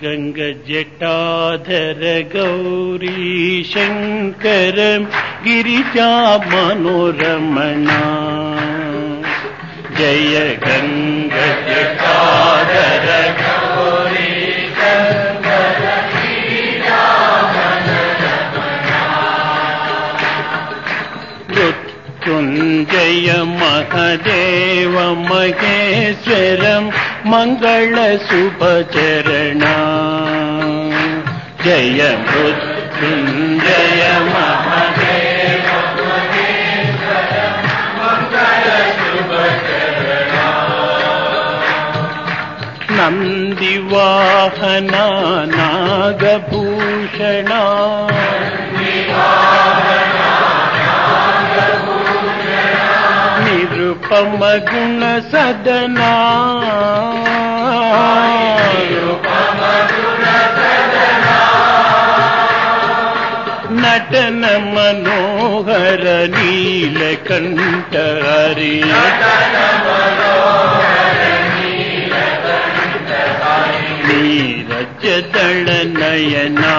गंगजटाधर गौरी शंकर गिरिजा मनोरमणा जय गंगजटाधर गौरी शंकर गिरिजा मनोरमणा मृत्युंजय महदेव महेश्वरं मंगल शुभचरणा जय मृत्युंजय महादेव महेश्वरं मंगल शुभचरणा नंदिवाहना नागभूषणा निरुपम गुण सदना नटन मनोहर नीलकंठ हरि नीरज दल नयना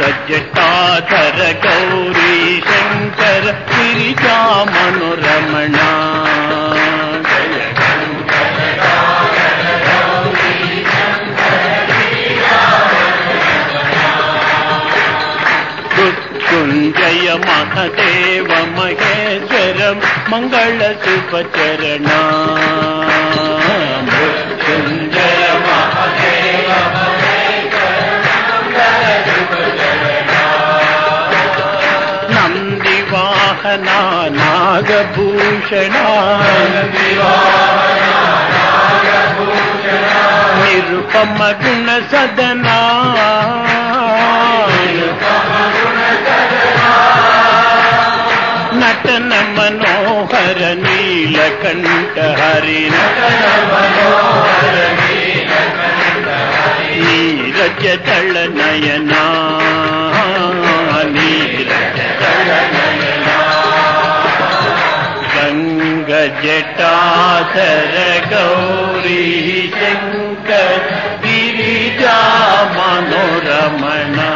गंगजटाधर गौरी शंकर गिरिजा मनोरमणा मृत्युंजय महादेव महेश्वरं मंगल शुभचरणा मृत्युंजय महादेव नंदिवाहना नागभूषणा निरुपम गुण सदना नटन मनोहर नीलकंठ हरि नीरज दल नयना गंगजटाधर गौरी शंकर गिरिजा मनोरमणा